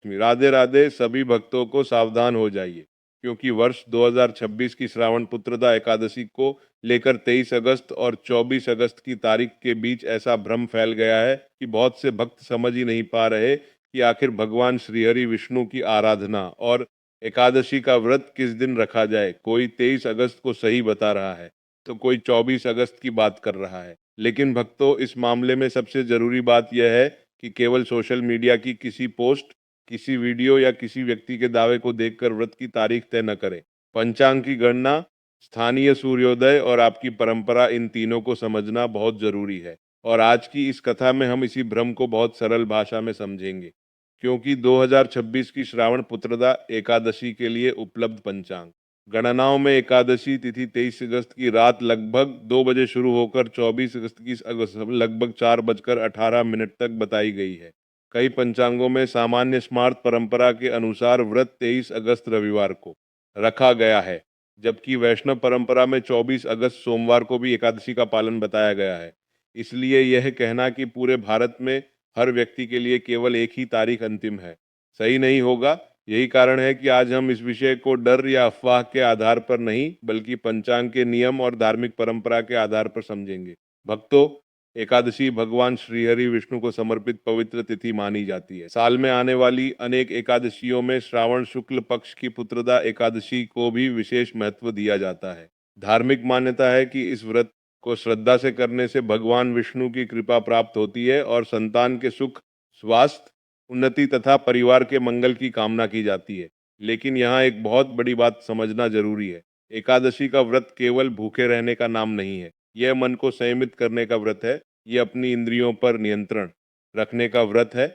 राधे राधे सभी भक्तों को सावधान हो जाइए, क्योंकि वर्ष 2026 की श्रावण पुत्रदा एकादशी को लेकर 23 अगस्त और 24 अगस्त की तारीख के बीच ऐसा भ्रम फैल गया है कि बहुत से भक्त समझ ही नहीं पा रहे कि आखिर भगवान श्रीहरि विष्णु की आराधना और एकादशी का व्रत किस दिन रखा जाए। कोई 23 अगस्त को सही बता रहा है तो कोई 24 अगस्त की बात कर रहा है। लेकिन भक्तों, इस मामले में सबसे जरूरी बात यह है कि केवल सोशल मीडिया की किसी पोस्ट, किसी वीडियो या किसी व्यक्ति के दावे को देखकर व्रत की तारीख तय न करें। पंचांग की गणना, स्थानीय सूर्योदय और आपकी परंपरा, इन तीनों को समझना बहुत जरूरी है। और आज की इस कथा में हम इसी भ्रम को बहुत सरल भाषा में समझेंगे, क्योंकि 2026 की श्रावण पुत्रदा एकादशी के लिए उपलब्ध पंचांग गणनाओं में एकादशी तिथि 23 अगस्त की रात लगभग 2 बजे शुरू होकर 24 अगस्त की लगभग 4:18 तक बताई गई है। कई पंचांगों में सामान्य स्मार्त परंपरा के अनुसार व्रत 23 अगस्त रविवार को रखा गया है, जबकि वैष्णव परंपरा में 24 अगस्त सोमवार को भी एकादशी का पालन बताया गया है। इसलिए यह कहना कि पूरे भारत में हर व्यक्ति के लिए केवल एक ही तारीख अंतिम है, सही नहीं होगा। यही कारण है कि आज हम इस विषय को डर या अफवाह के आधार पर नहीं, बल्कि पंचांग के नियम और धार्मिक परंपरा के आधार पर समझेंगे। भक्तों, एकादशी भगवान श्रीहरि विष्णु को समर्पित पवित्र तिथि मानी जाती है। साल में आने वाली अनेक एकादशियों में श्रावण शुक्ल पक्ष की पुत्रदा एकादशी को भी विशेष महत्व दिया जाता है। धार्मिक मान्यता है कि इस व्रत को श्रद्धा से करने से भगवान विष्णु की कृपा प्राप्त होती है और संतान के सुख, स्वास्थ्य, उन्नति तथा परिवार के मंगल की कामना की जाती है। लेकिन यहाँ एक बहुत बड़ी बात समझना जरूरी है। एकादशी का व्रत केवल भूखे रहने का नाम नहीं है। यह मन को संयमित करने का व्रत है। यह अपनी इंद्रियों पर नियंत्रण रखने का व्रत है।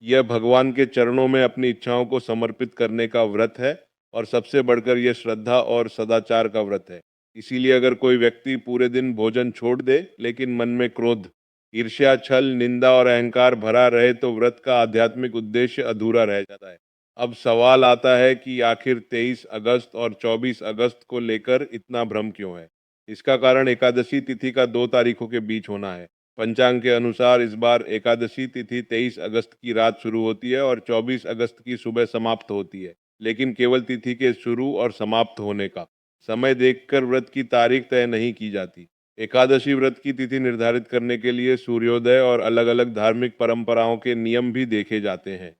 यह भगवान के चरणों में अपनी इच्छाओं को समर्पित करने का व्रत है। और सबसे बढ़कर यह श्रद्धा और सदाचार का व्रत है। इसीलिए अगर कोई व्यक्ति पूरे दिन भोजन छोड़ दे, लेकिन मन में क्रोध, ईर्ष्या, छल, निंदा और अहंकार भरा रहे, तो व्रत का आध्यात्मिक उद्देश्य अधूरा रह जाता है। अब सवाल आता है कि आखिर 23 अगस्त और 24 अगस्त को लेकर इतना भ्रम क्यों है। इसका कारण एकादशी तिथि का 2 तारीखों के बीच होना है। पंचांग के अनुसार इस बार एकादशी तिथि 23 अगस्त की रात शुरू होती है और 24 अगस्त की सुबह समाप्त होती है। लेकिन केवल तिथि के शुरू और समाप्त होने का समय देखकर व्रत की तारीख तय नहीं की जाती। एकादशी व्रत की तिथि निर्धारित करने के लिए सूर्योदय और अलग अलग धार्मिक परंपराओं के नियम भी देखे जाते हैं।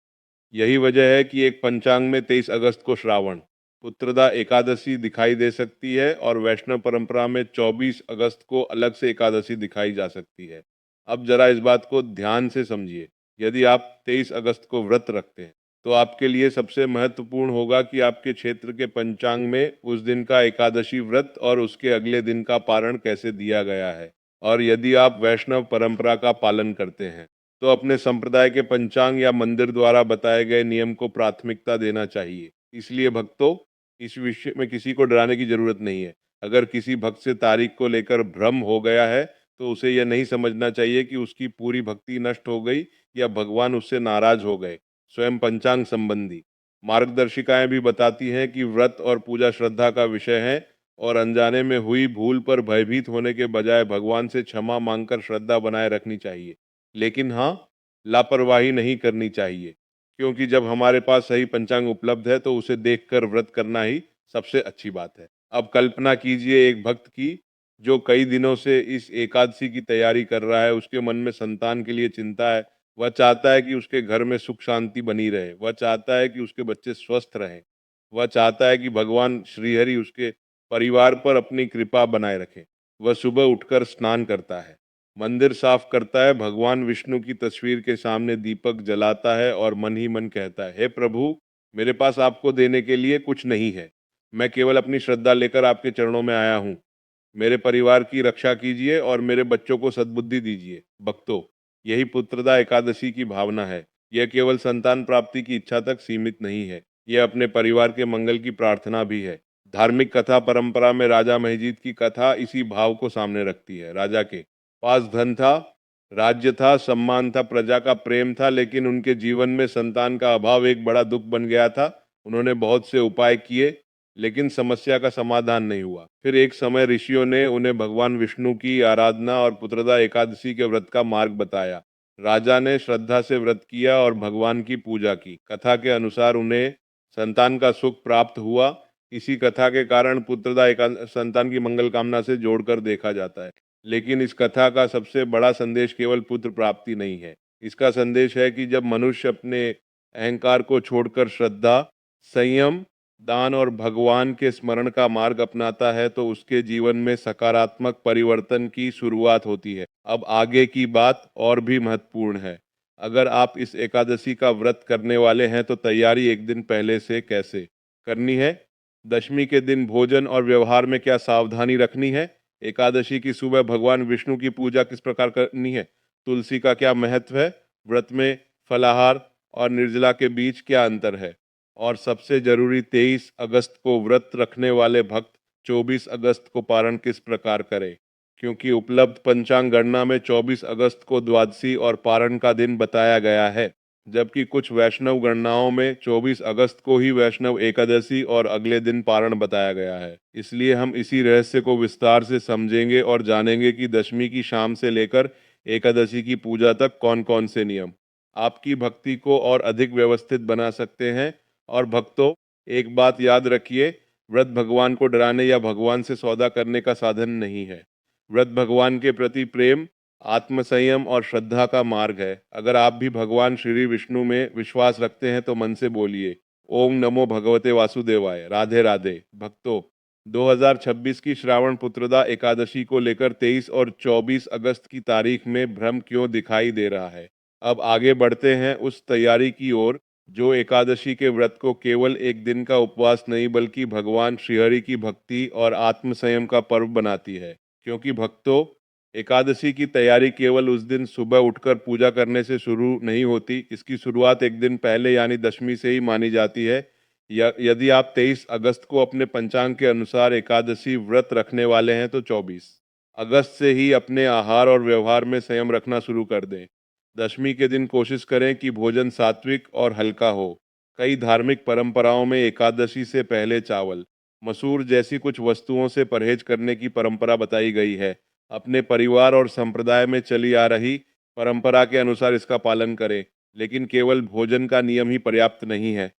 यही वजह है कि एक पंचांग में 23 अगस्त को श्रावण पुत्रदा एकादशी दिखाई दे सकती है और वैष्णव परंपरा में 24 अगस्त को अलग से एकादशी दिखाई जा सकती है। अब जरा इस बात को ध्यान से समझिए। यदि आप 23 अगस्त को व्रत रखते हैं, तो आपके लिए सबसे महत्वपूर्ण होगा कि आपके क्षेत्र के पंचांग में उस दिन का एकादशी व्रत और उसके अगले दिन का पारण कैसे दिया गया है। और यदि आप वैष्णव परंपरा का पालन करते हैं, तो अपने संप्रदाय के पंचांग या मंदिर द्वारा बताए गए नियम को प्राथमिकता देना चाहिए। इसलिए भक्तों, इस विषय में किसी को डराने की जरूरत नहीं है। अगर किसी भक्त से तारीख को लेकर भ्रम हो गया है, तो उसे यह नहीं समझना चाहिए कि उसकी पूरी भक्ति नष्ट हो गई या भगवान उससे नाराज हो गए। स्वयं पंचांग संबंधी मार्गदर्शिकाएं भी बताती हैं कि व्रत और पूजा श्रद्धा का विषय है और अनजाने में हुई भूल पर भयभीत होने के बजाय भगवान से क्षमा मांगकर श्रद्धा बनाए रखनी चाहिए। लेकिन हाँ, लापरवाही नहीं करनी चाहिए, क्योंकि जब हमारे पास सही पंचांग उपलब्ध है तो उसे देखकर व्रत करना ही सबसे अच्छी बात है। अब कल्पना कीजिए एक भक्त की, जो कई दिनों से इस एकादशी की तैयारी कर रहा है। उसके मन में संतान के लिए चिंता है। वह चाहता है कि उसके घर में सुख शांति बनी रहे। वह चाहता है कि उसके बच्चे स्वस्थ रहें। वह चाहता है कि भगवान श्रीहरि उसके परिवार पर अपनी कृपा बनाए रखें। वह सुबह उठकर स्नान करता है, मंदिर साफ करता है, भगवान विष्णु की तस्वीर के सामने दीपक जलाता है और मन ही मन कहता है, हे प्रभु, मेरे पास आपको देने के लिए कुछ नहीं है। मैं केवल अपनी श्रद्धा लेकर आपके चरणों में आया हूँ। मेरे परिवार की रक्षा कीजिए और मेरे बच्चों को सद्बुद्धि दीजिए। भक्तों, यही पुत्रदा एकादशी की भावना है। यह केवल संतान प्राप्ति की इच्छा तक सीमित नहीं है, यह अपने परिवार के मंगल की प्रार्थना भी है। धार्मिक कथा परंपरा में राजा महिजीत की कथा इसी भाव को सामने रखती है। राजा के पास धन था, राज्य था, सम्मान था, प्रजा का प्रेम था, लेकिन उनके जीवन में संतान का अभाव एक बड़ा दुख बन गया था। उन्होंने बहुत से उपाय किए, लेकिन समस्या का समाधान नहीं हुआ। फिर एक समय ऋषियों ने उन्हें भगवान विष्णु की आराधना और पुत्रदा एकादशी के व्रत का मार्ग बताया। राजा ने श्रद्धा से व्रत किया और भगवान की पूजा की। कथा के अनुसार उन्हें संतान का सुख प्राप्त हुआ। इसी कथा के कारण पुत्रदा संतान की मंगल कामना से जोड़कर देखा जाता है। लेकिन इस कथा का सबसे बड़ा संदेश केवल पुत्र प्राप्ति नहीं है। इसका संदेश है कि जब मनुष्य अपने अहंकार को छोड़कर श्रद्धा, संयम, दान और भगवान के स्मरण का मार्ग अपनाता है तो उसके जीवन में सकारात्मक परिवर्तन की शुरुआत होती है। अब आगे की बात और भी महत्वपूर्ण है। अगर आप इस एकादशी का व्रत करने वाले हैं तो तैयारी एक दिन पहले से कैसे करनी है। दशमी के दिन भोजन और व्यवहार में क्या सावधानी रखनी है। एकादशी की सुबह भगवान विष्णु की पूजा किस प्रकार करनी है। तुलसी का क्या महत्व है। व्रत में फलाहार और निर्जला के बीच क्या अंतर है। और सबसे जरूरी 23 अगस्त को व्रत रखने वाले भक्त 24 अगस्त को पारण किस प्रकार करें, क्योंकि उपलब्ध पंचांग गणना में 24 अगस्त को द्वादशी और पारण का दिन बताया गया है, जबकि कुछ वैष्णव गणनाओं में 24 अगस्त को ही वैष्णव एकादशी और अगले दिन पारण बताया गया है। इसलिए हम इसी रहस्य को विस्तार से समझेंगे और जानेंगे कि दशमी की शाम से लेकर एकादशी की पूजा तक कौन कौन से नियम आपकी भक्ति को और अधिक व्यवस्थित बना सकते हैं। और भक्तों, एक बात याद रखिए, व्रत भगवान को डराने या भगवान से सौदा करने का साधन नहीं है। व्रत भगवान के प्रति प्रेम, आत्मसंयम और श्रद्धा का मार्ग है। अगर आप भी भगवान श्री विष्णु में विश्वास रखते हैं तो मन से बोलिए ओम नमो भगवते वासुदेवाय। राधे राधे। भक्तों, 2026 की श्रावण पुत्रदा एकादशी को लेकर 23 और 24 अगस्त की तारीख में भ्रम क्यों दिखाई दे रहा है। अब आगे बढ़ते हैं उस तैयारी की ओर जो एकादशी के व्रत को केवल एक दिन का उपवास नहीं बल्कि भगवान श्रीहरि की भक्ति और आत्मसंयम का पर्व बनाती है। क्योंकि भक्तों, एकादशी की तैयारी केवल उस दिन सुबह उठकर पूजा करने से शुरू नहीं होती। इसकी शुरुआत एक दिन पहले यानी दशमी से ही मानी जाती है। यदि आप 23 अगस्त को अपने पंचांग के अनुसार एकादशी व्रत रखने वाले हैं तो 24 अगस्त से ही अपने आहार और व्यवहार में संयम रखना शुरू कर दें। दशमी के दिन कोशिश करें कि भोजन सात्विक और हल्का हो। कई धार्मिक परंपराओं में एकादशी से पहले चावल, मसूर जैसी कुछ वस्तुओं से परहेज करने की परंपरा बताई गई है। अपने परिवार और संप्रदाय में चली आ रही परंपरा के अनुसार इसका पालन करें, लेकिन केवल भोजन का नियम ही पर्याप्त नहीं है।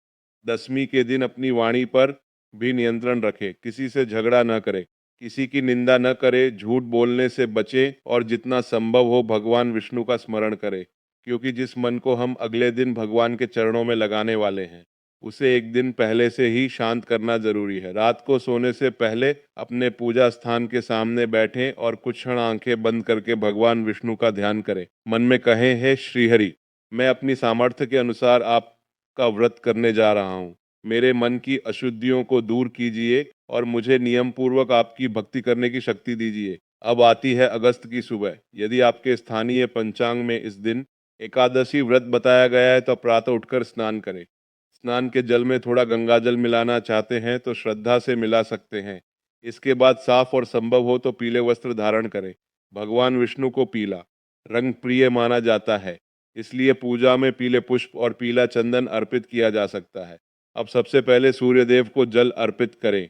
दशमी के दिन अपनी वाणी पर भी नियंत्रण रखें। किसी से झगड़ा न करें, किसी की निंदा न करें, झूठ बोलने से बचें और जितना संभव हो भगवान विष्णु का स्मरण करें, क्योंकि जिस मन को हम अगले दिन भगवान के चरणों में लगाने वाले हैं उसे एक दिन पहले से ही शांत करना जरूरी है। रात को सोने से पहले अपने पूजा स्थान के सामने बैठें और कुछ क्षण आंखें बंद करके भगवान विष्णु का ध्यान करें। मन में कहें, हे श्रीहरि, मैं अपनी सामर्थ्य के अनुसार आपका व्रत करने जा रहा हूँ। मेरे मन की अशुद्धियों को दूर कीजिए और मुझे नियम पूर्वक आपकी भक्ति करने की शक्ति दीजिए। अब आती है अगस्त की सुबह। यदि आपके स्थानीय पंचांग में इस दिन एकादशी व्रत बताया गया है तो प्रातः उठकर स्नान करें। स्नान के जल में थोड़ा गंगा जल मिलाना चाहते हैं तो श्रद्धा से मिला सकते हैं। इसके बाद साफ और संभव हो तो पीले वस्त्र धारण करें। भगवान विष्णु को पीला रंग प्रिय माना जाता है, इसलिए पूजा में पीले पुष्प और पीला चंदन अर्पित किया जा सकता है। अब सबसे पहले सूर्य देव को जल अर्पित करें।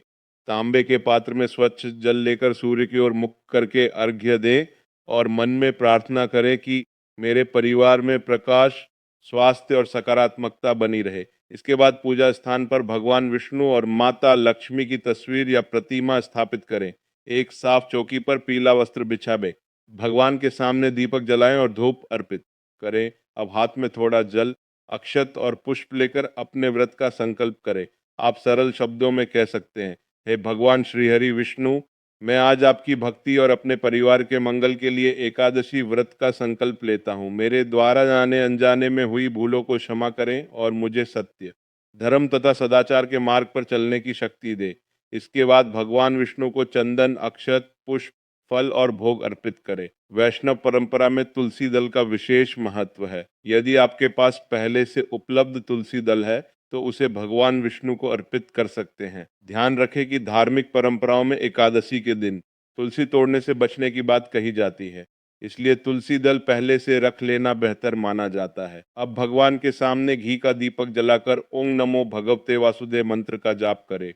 तांबे के पात्र में स्वच्छ जल लेकर सूर्य की ओर मुख करके अर्घ्य दें और मन में प्रार्थना करें कि मेरे परिवार में प्रकाश, स्वास्थ्य और सकारात्मकता बनी रहे। इसके बाद पूजा स्थान पर भगवान विष्णु और माता लक्ष्मी की तस्वीर या प्रतिमा स्थापित करें। एक साफ चौकी पर पीला वस्त्र बिछावें। भगवान के सामने दीपक जलाएं और धूप अर्पित करें। अब हाथ में थोड़ा जल, अक्षत और पुष्प लेकर अपने व्रत का संकल्प करें। आप सरल शब्दों में कह सकते हैं, हे भगवान श्रीहरि विष्णु, मैं आज आपकी भक्ति और अपने परिवार के मंगल के लिए एकादशी व्रत का संकल्प लेता हूँ। मेरे द्वारा जाने अनजाने में हुई भूलों को क्षमा करें और मुझे सत्य, धर्म तथा सदाचार के मार्ग पर चलने की शक्ति दे। इसके बाद भगवान विष्णु को चंदन, अक्षत, पुष्प, फल और भोग अर्पित करें। वैष्णव परंपरा में तुलसी दल का विशेष महत्व है। यदि आपके पास पहले से उपलब्ध तुलसी दल है तो उसे भगवान विष्णु को अर्पित कर सकते हैं। ध्यान रखें कि धार्मिक परंपराओं में एकादशी के दिन तुलसी तोड़ने से बचने की बात कही जाती है, इसलिए तुलसी दल पहले से रख लेना बेहतर माना जाता है। अब भगवान के सामने घी का दीपक जलाकर ओम नमो भगवते वासुदेव मंत्र का जाप करें।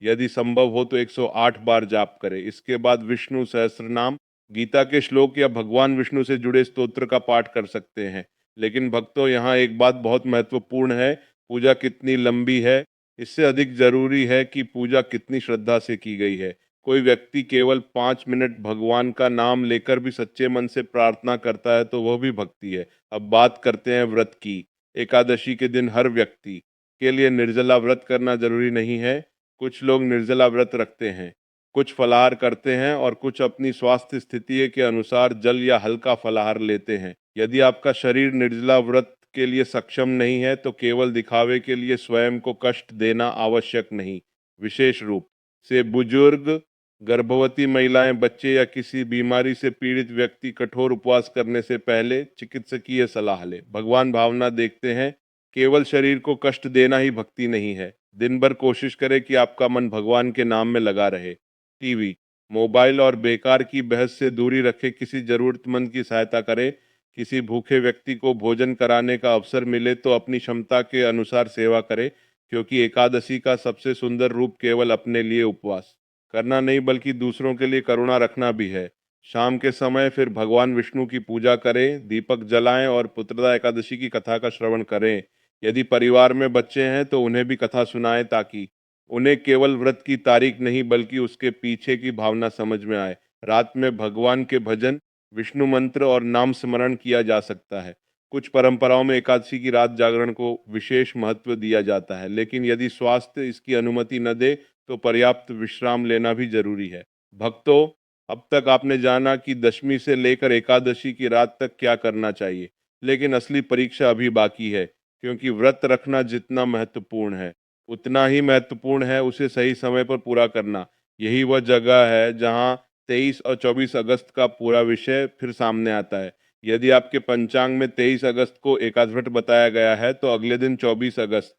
यदि संभव हो तो 108 बार जाप करें। इसके बाद विष्णु सहस्त्र नाम गीता के श्लोक या भगवान विष्णु से जुड़े स्तोत्र का पाठ कर सकते हैं। लेकिन भक्तों, यहाँ एक बात बहुत महत्वपूर्ण है, पूजा कितनी लंबी है, इससे अधिक जरूरी है कि पूजा कितनी श्रद्धा से की गई है। कोई व्यक्ति केवल 5 मिनट भगवान का नाम लेकर भी सच्चे मन से प्रार्थना करता है तो वह भी भक्ति है। अब बात करते हैं व्रत की। एकादशी के दिन हर व्यक्ति के लिए निर्जला व्रत करना जरूरी नहीं है। कुछ लोग निर्जला व्रत रखते हैं, कुछ फलाहार करते हैं और कुछ अपनी स्वास्थ्य स्थिति के अनुसार जल या हल्का फलाहार लेते हैं। यदि आपका शरीर निर्जला व्रत के लिए सक्षम नहीं है तो केवल दिखावे के लिए स्वयं को कष्ट देना आवश्यक नहीं। विशेष रूप से बुजुर्ग, गर्भवती महिलाएं, बच्चे या किसी बीमारी से पीड़ित व्यक्ति कठोर उपवास करने से पहले चिकित्सकीय सलाह ले। भगवान भावना देखते हैं, केवल शरीर को कष्ट देना ही भक्ति नहीं है। दिन भर कोशिश करें कि आपका मन भगवान के नाम में लगा रहे। टीवी, मोबाइल और बेकार की बहस से दूरी रखें। किसी जरूरतमंद की सहायता करें। किसी भूखे व्यक्ति को भोजन कराने का अवसर मिले तो अपनी क्षमता के अनुसार सेवा करें, क्योंकि एकादशी का सबसे सुंदर रूप केवल अपने लिए उपवास करना नहीं बल्कि दूसरों के लिए करुणा रखना भी है। शाम के समय फिर भगवान विष्णु की पूजा करें, दीपक जलाएं और पुत्रदा एकादशी की कथा का श्रवण करें। यदि परिवार में बच्चे हैं तो उन्हें भी कथा सुनाएं ताकि उन्हें केवल व्रत की तारीख नहीं बल्कि उसके पीछे की भावना समझ में आए। रात में भगवान के भजन, विष्णु मंत्र और नाम स्मरण किया जा सकता है। कुछ परंपराओं में एकादशी की रात जागरण को विशेष महत्व दिया जाता है, लेकिन यदि स्वास्थ्य इसकी अनुमति न दे तो पर्याप्त विश्राम लेना भी जरूरी है। भक्तों, अब तक आपने जाना कि दशमी से लेकर एकादशी की रात तक क्या करना चाहिए, लेकिन असली परीक्षा अभी बाकी है, क्योंकि व्रत रखना जितना महत्वपूर्ण है उतना ही महत्वपूर्ण है उसे सही समय पर पूरा करना। यही वह जगह है जहां 23 और 24 अगस्त का पूरा विषय फिर सामने आता है। यदि आपके पंचांग में 23 अगस्त को एकादव्रत बताया गया है तो अगले दिन 24 अगस्त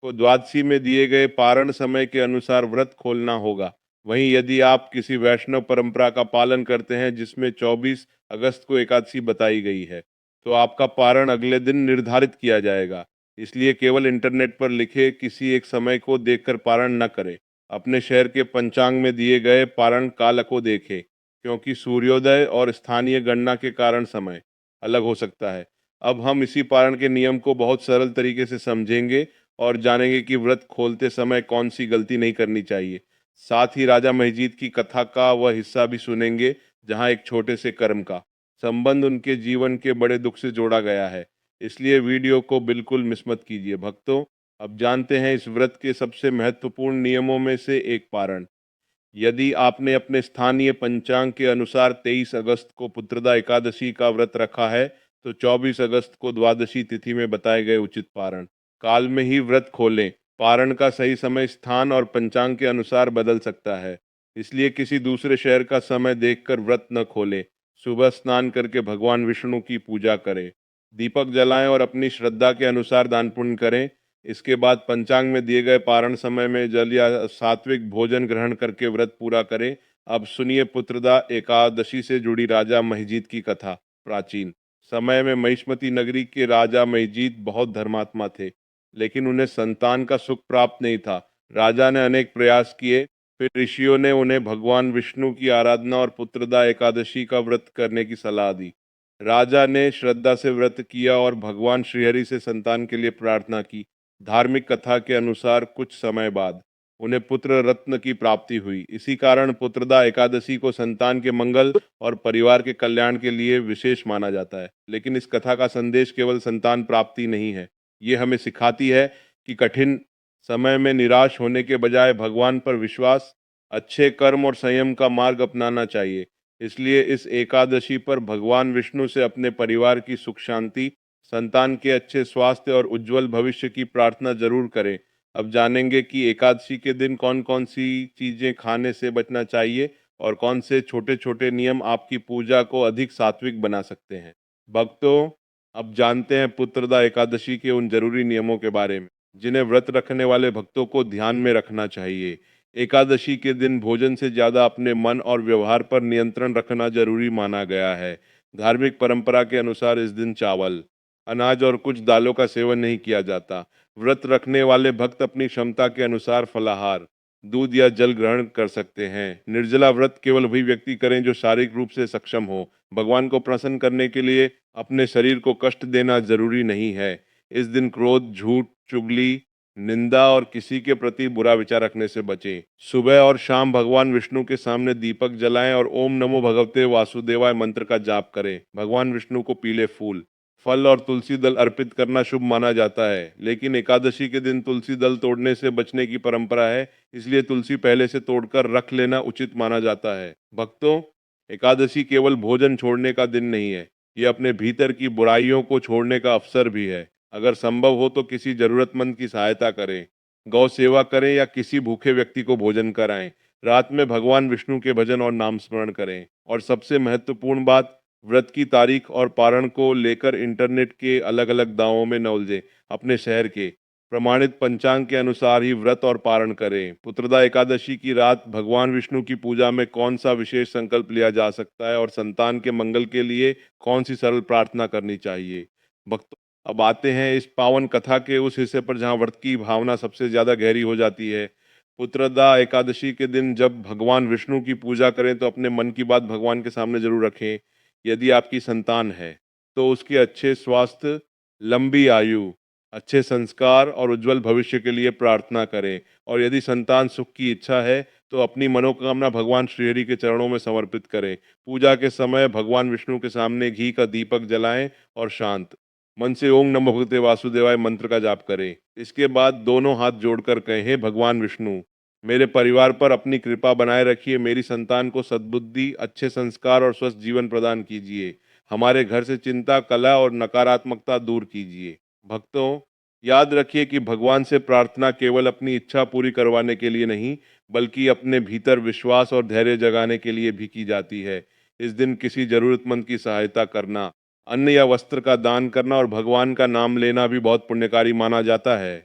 को द्वादशी में दिए गए पारण समय के अनुसार व्रत खोलना होगा। वहीं यदि आप किसी वैष्णव परंपरा का पालन करते हैं जिसमें 24 अगस्त को एकादशी बताई गई है, तो आपका पारण अगले दिन निर्धारित किया जाएगा। इसलिए केवल इंटरनेट पर लिखे किसी एक समय को देखकर पारण न करें। अपने शहर के पंचांग में दिए गए पारण काल को देखें, क्योंकि सूर्योदय और स्थानीय गणना के कारण समय अलग हो सकता है। अब हम इसी पारण के नियम को बहुत सरल तरीके से समझेंगे और जानेंगे कि व्रत खोलते समय कौन सी गलती नहीं करनी चाहिए। साथ ही राजा महिजीत की कथा का वह हिस्सा भी सुनेंगे जहां एक छोटे से कर्म का संबंध उनके जीवन के बड़े दुख से जोड़ा गया है। इसलिए वीडियो को बिल्कुल मिस मत कीजिए। भक्तों, अब जानते हैं इस व्रत के सबसे महत्वपूर्ण नियमों में से एक पारण। यदि आपने अपने स्थानीय पंचांग के अनुसार 23 अगस्त को पुत्रदा एकादशी का व्रत रखा है तो 24 अगस्त को द्वादशी तिथि में बताए गए उचित पारण काल में ही व्रत खोलें। पारण का सही समय स्थान और पंचांग के अनुसार बदल सकता है, इसलिए किसी दूसरे शहर का समय देखकर व्रत न खोलें। सुबह स्नान करके भगवान विष्णु की पूजा करें, दीपक जलाएं और अपनी श्रद्धा के अनुसार दान पुण्य करें। इसके बाद पंचांग में दिए गए पारण समय में जल या सात्विक भोजन ग्रहण करके व्रत पूरा करें। अब सुनिए पुत्रदा एकादशी से जुड़ी राजा महिजीत की कथा। प्राचीन समय में महिष्मती नगरी के राजा महिजीत बहुत धर्मात्मा थे, लेकिन उन्हें संतान का सुख प्राप्त नहीं था। राजा ने अनेक प्रयास किए, फिर ऋषियों ने उन्हें भगवान विष्णु की आराधना और पुत्रदा एकादशी का व्रत करने की सलाह दी। राजा ने श्रद्धा से व्रत किया और भगवान श्रीहरि से संतान के लिए प्रार्थना की। धार्मिक कथा के अनुसार कुछ समय बाद उन्हें पुत्र रत्न की प्राप्ति हुई। इसी कारण पुत्रदा एकादशी को संतान के मंगल और परिवार के कल्याण के लिए विशेष माना जाता है। लेकिन इस कथा का संदेश केवल संतान प्राप्ति नहीं है, ये हमें सिखाती है कि कठिन समय में निराश होने के बजाय भगवान पर विश्वास, अच्छे कर्म और संयम का मार्ग अपनाना चाहिए। इसलिए इस एकादशी पर भगवान विष्णु से अपने परिवार की सुख शांति, संतान के अच्छे स्वास्थ्य और उज्जवल भविष्य की प्रार्थना जरूर करें। अब जानेंगे कि एकादशी के दिन कौन कौन सी चीजें खाने से बचना चाहिए और कौन से छोटे छोटे नियम आपकी पूजा को अधिक सात्विक बना सकते हैं। भक्तों, अब जानते हैं पुत्रदा एकादशी के उन जरूरी नियमों के बारे में जिन्हें व्रत रखने वाले भक्तों को ध्यान में रखना चाहिए। एकादशी के दिन भोजन से ज्यादा अपने मन और व्यवहार पर नियंत्रण रखना जरूरी माना गया है। धार्मिक परंपरा के अनुसार इस दिन चावल, अनाज और कुछ दालों का सेवन नहीं किया जाता। व्रत रखने वाले भक्त अपनी क्षमता के अनुसार फलाहार, दूध या जल ग्रहण कर सकते हैं। निर्जला व्रत केवल वही व्यक्ति करें जो शारीरिक रूप से सक्षम हो। भगवान को प्रसन्न करने के लिए अपने शरीर को कष्ट देना जरूरी नहीं है। इस दिन क्रोध, झूठ, चुगली, निंदा और किसी के प्रति बुरा विचार रखने से बचें। सुबह और शाम भगवान विष्णु के सामने दीपक जलाएं और ओम नमो भगवते वासुदेवाय मंत्र का जाप करें। भगवान विष्णु को पीले फूल, फल और तुलसी दल अर्पित करना शुभ माना जाता है, लेकिन एकादशी के दिन तुलसी दल तोड़ने से बचने की परंपरा है, इसलिए तुलसी पहले से तोड़कर रख लेना उचित माना जाता है। भक्तों, एकादशी केवल भोजन छोड़ने का दिन नहीं है, ये अपने भीतर की बुराइयों को छोड़ने का अवसर भी है। अगर संभव हो तो किसी जरूरतमंद की सहायता करें, गौ सेवा करें या किसी भूखे व्यक्ति को भोजन कराएं। रात में भगवान विष्णु के भजन और नाम स्मरण करें। और सबसे महत्वपूर्ण बात, व्रत की तारीख और पारण को लेकर इंटरनेट के अलग अलग दावों में न उलझे। अपने शहर के प्रमाणित पंचांग के अनुसार ही व्रत और पारण करें। पुत्रदा एकादशी की रात भगवान विष्णु की पूजा में कौन सा विशेष संकल्प लिया जा सकता है और संतान के मंगल के लिए कौन सी सरल प्रार्थना करनी चाहिए। भक्तों, अब आते हैं इस पावन कथा के उस हिस्से पर जहाँ व्रत की भावना सबसे ज्यादा गहरी हो जाती है। पुत्रदा एकादशी के दिन जब भगवान विष्णु की पूजा करें तो अपने मन की बात भगवान के सामने जरूर रखें। यदि आपकी संतान है तो उसके अच्छे स्वास्थ्य, लंबी आयु, अच्छे संस्कार और उज्जवल भविष्य के लिए प्रार्थना करें। और यदि संतान सुख की इच्छा है तो अपनी मनोकामना भगवान श्रीहरि के चरणों में समर्पित करें। पूजा के समय भगवान विष्णु के सामने घी का दीपक जलाएं और शांत मन से ओम नमो भगवते वासुदेवाय मंत्र का जाप करें। इसके बाद दोनों हाथ जोड़कर कहें, हे भगवान विष्णु, मेरे परिवार पर अपनी कृपा बनाए रखिए। मेरी संतान को सद्बुद्धि, अच्छे संस्कार और स्वस्थ जीवन प्रदान कीजिए। हमारे घर से चिंता, कलह और नकारात्मकता दूर कीजिए। भक्तों, याद रखिए कि भगवान से प्रार्थना केवल अपनी इच्छा पूरी करवाने के लिए नहीं, बल्कि अपने भीतर विश्वास और धैर्य जगाने के लिए भी की जाती है। इस दिन किसी जरूरतमंद की सहायता करना, अन्न या वस्त्र का दान करना और भगवान का नाम लेना भी बहुत पुण्यकारी माना जाता है।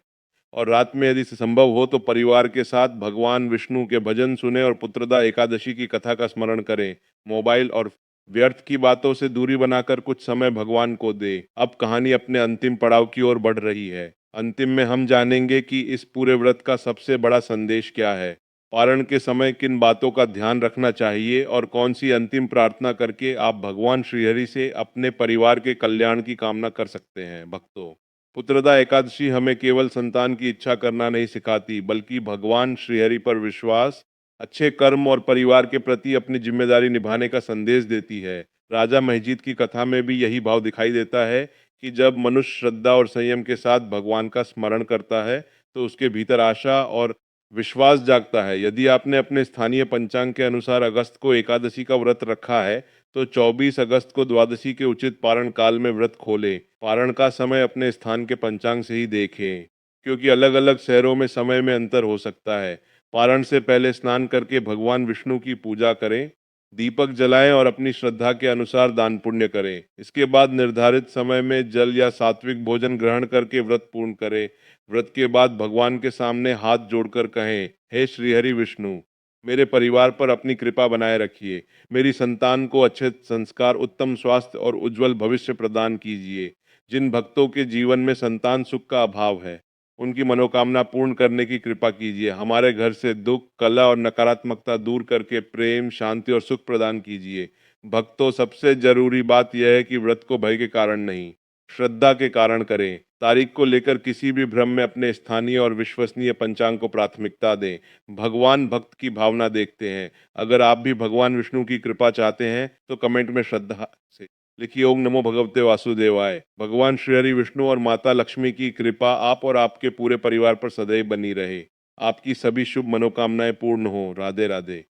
और रात में यदि संभव हो तो परिवार के साथ भगवान विष्णु के भजन सुने और पुत्रदा एकादशी की कथा का स्मरण करें। मोबाइल और व्यर्थ की बातों से दूरी बनाकर कुछ समय भगवान को दे। अब कहानी अपने अंतिम पड़ाव की ओर बढ़ रही है। अंतिम में हम जानेंगे कि इस पूरे व्रत का सबसे बड़ा संदेश क्या है, पारण के समय किन बातों का ध्यान रखना चाहिए और कौन सी अंतिम प्रार्थना करके आप भगवान श्रीहरि से अपने परिवार के कल्याण की कामना कर सकते हैं। भक्तों, पुत्रदा एकादशी हमें केवल संतान की इच्छा करना नहीं सिखाती, बल्कि भगवान श्रीहरि पर विश्वास, अच्छे कर्म और परिवार के प्रति अपनी जिम्मेदारी निभाने का संदेश देती है। राजा महिजीत की कथा में भी यही भाव दिखाई देता है कि जब मनुष्य श्रद्धा और संयम के साथ भगवान का स्मरण करता है तो उसके भीतर आशा और विश्वास जागता है। यदि आपने अपने स्थानीय पंचांग के अनुसार अगस्त को एकादशी का व्रत रखा है तो 24 अगस्त को द्वादशी के उचित पारण काल में व्रत खोलें। पारण का समय अपने स्थान के पंचांग से ही देखें, क्योंकि अलग अलग शहरों में समय में अंतर हो सकता है। पारण से पहले स्नान करके भगवान विष्णु की पूजा करें, दीपक जलाएं और अपनी श्रद्धा के अनुसार दान पुण्य करें। इसके बाद निर्धारित समय में जल या सात्विक भोजन ग्रहण करके व्रत पूर्ण करें। व्रत के बाद भगवान के सामने हाथ जोड़कर कहें, हे श्रीहरि विष्णु, मेरे परिवार पर अपनी कृपा बनाए रखिए। मेरी संतान को अच्छे संस्कार, उत्तम स्वास्थ्य और उज्जवल भविष्य प्रदान कीजिए। जिन भक्तों के जीवन में संतान सुख का अभाव है, उनकी मनोकामना पूर्ण करने की कृपा कीजिए। हमारे घर से दुख, कलह और नकारात्मकता दूर करके प्रेम, शांति और सुख प्रदान कीजिए। भक्तों, सबसे जरूरी बात यह है कि व्रत को भय के कारण नहीं, श्रद्धा के कारण करें। तारीख को लेकर किसी भी भ्रम में अपने स्थानीय और विश्वसनीय पंचांग को प्राथमिकता दें। भगवान भक्त की भावना देखते हैं। अगर आप भी भगवान विष्णु की कृपा चाहते हैं तो कमेंट में श्रद्धा से लिखिए, ओम नमो भगवते वासुदेवाय। भगवान श्री हरि विष्णु और माता लक्ष्मी की कृपा आप और आपके पूरे परिवार पर सदैव बनी रहे। आपकी सभी शुभ मनोकामनाएं पूर्ण हो। राधे राधे।